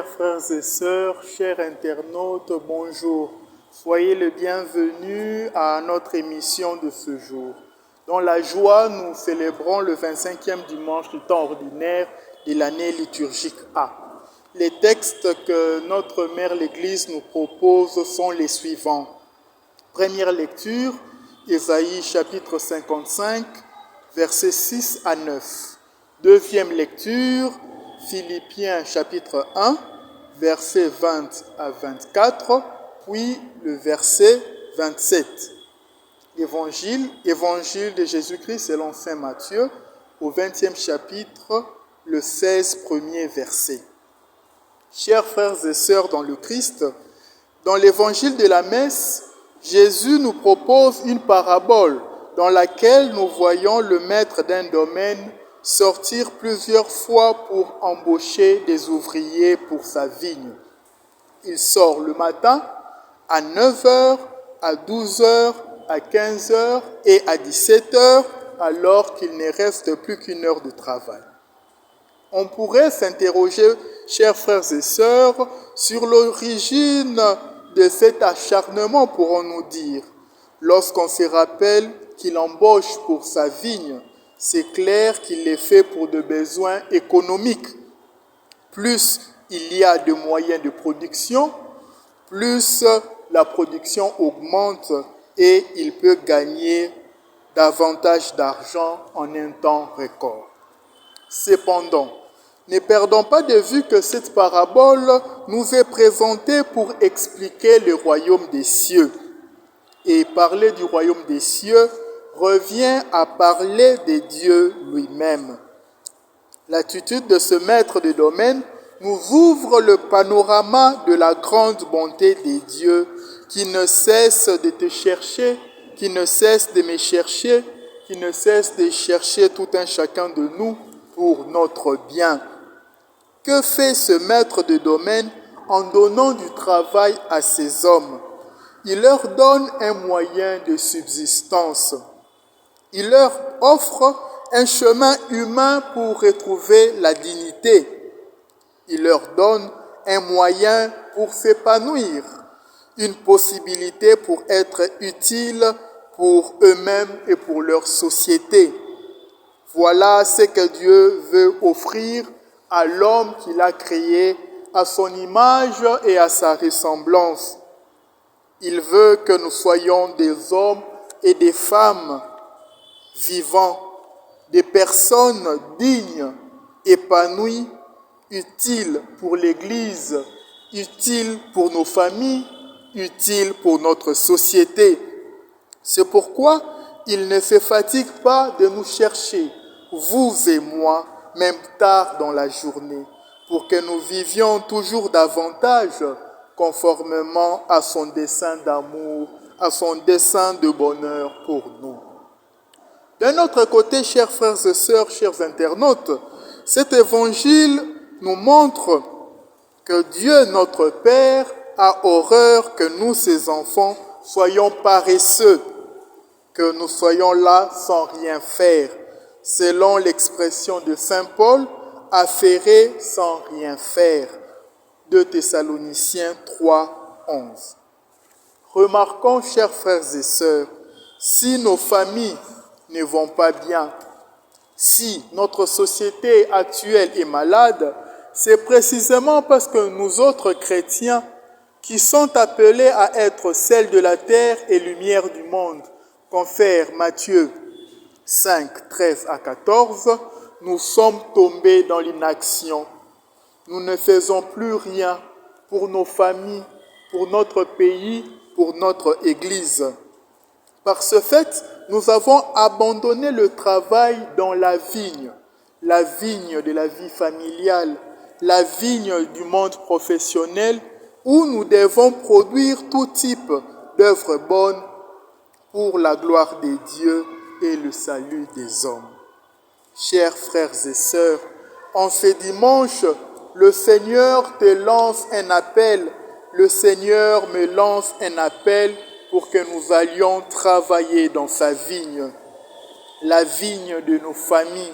Chers frères et sœurs, chers internautes, bonjour. Soyez les bienvenus à notre émission de ce jour. Dans la joie, nous célébrons le 25e dimanche du temps ordinaire de l'année liturgique A. Les textes que notre mère l'Église nous propose sont les suivants. Première lecture, Ésaïe chapitre 55, versets 6 à 9. Deuxième lecture, Philippiens chapitre 1, versets 20 à 24, puis le verset 27. Évangile de Jésus-Christ selon saint Matthieu, au 20e chapitre, le 16 premier verset. Chers frères et sœurs dans le Christ, dans l'évangile de la messe, Jésus nous propose une parabole dans laquelle nous voyons le maître d'un domaine sortir plusieurs fois pour embaucher des ouvriers pour sa vigne. Il sort le matin à 9h, à 12h, à 15h et à 17h alors qu'il ne reste plus qu'une heure de travail. On pourrait s'interroger, chers frères et sœurs, sur l'origine de cet acharnement, pourrons-nous dire. Lorsqu'on se rappelle qu'il embauche pour sa vigne, c'est clair qu'il le fait pour des besoins économiques. Plus il y a de moyens de production, plus la production augmente et il peut gagner davantage d'argent en un temps record. Cependant, ne perdons pas de vue que cette parabole nous est présentée pour expliquer le royaume des cieux. Et parler du royaume des cieux revient à parler de Dieu lui-même. L'attitude de ce maître de domaine nous ouvre le panorama de la grande bonté de Dieu qui ne cesse de te chercher, qui ne cesse de me chercher, qui ne cesse de chercher tout un chacun de nous pour notre bien. Que fait ce maître de domaine en donnant du travail à ces hommes? Il leur donne un moyen de subsistance. Il leur offre un chemin humain pour retrouver la dignité. Il leur donne un moyen pour s'épanouir, une possibilité pour être utile pour eux-mêmes et pour leur société. Voilà ce que Dieu veut offrir à l'homme qu'il a créé à son image et à sa ressemblance. Il veut que nous soyons des hommes et des femmes vivants, des personnes dignes, épanouies, utiles pour l'Église, utiles pour nos familles, utiles pour notre société. C'est pourquoi il ne se fatigue pas de nous chercher, vous et moi, même tard dans la journée, pour que nous vivions toujours davantage conformément à son dessein d'amour, à son dessein de bonheur pour nous. D'un autre côté, chers frères et sœurs, chers internautes, cet évangile nous montre que Dieu, notre Père, a horreur que nous, ses enfants, soyons paresseux, que nous soyons là sans rien faire. Selon l'expression de saint Paul, affairés sans rien faire. 2 Thessaloniciens 3, 11. Remarquons, chers frères et sœurs, si nos familles ne vont pas bien, si notre société actuelle est malade, c'est précisément parce que nous autres chrétiens, qui sont appelés à être sel de la terre et lumière du monde, confère Matthieu 5, 13 à 14, nous sommes tombés dans l'inaction. Nous ne faisons plus rien pour nos familles, pour notre pays, pour notre Église. Par ce fait, nous avons abandonné le travail dans la vigne de la vie familiale, la vigne du monde professionnel, où nous devons produire tout type d'œuvres bonnes pour la gloire de Dieu et le salut des hommes. Chers frères et sœurs, en ce dimanche, le Seigneur te lance un appel, le Seigneur me lance un appel pour que nous allions travailler dans sa vigne, la vigne de nos familles,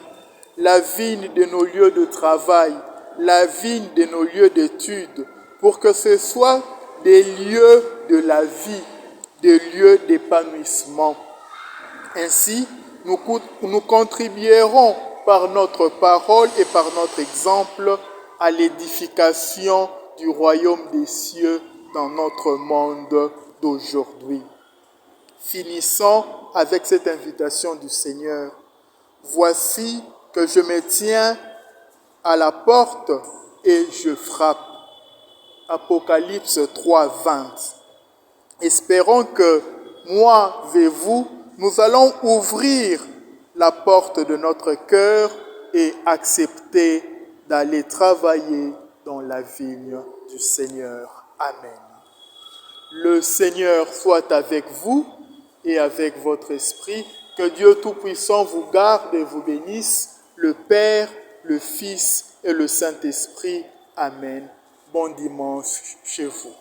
la vigne de nos lieux de travail, la vigne de nos lieux d'études, pour que ce soit des lieux de la vie, des lieux d'épanouissement. Ainsi, nous contribuerons par notre parole et par notre exemple à l'édification du royaume des cieux dans notre monde d'aujourd'hui. Finissons avec cette invitation du Seigneur. Voici que je me tiens à la porte et je frappe. Apocalypse 3, 20. Espérons que moi et vous, nous allons ouvrir la porte de notre cœur et accepter d'aller travailler dans la vigne du Seigneur. Amen. Le Seigneur soit avec vous et avec votre esprit. Que Dieu Tout-Puissant vous garde et vous bénisse, le Père, le Fils et le Saint-Esprit. Amen. Bon dimanche chez vous.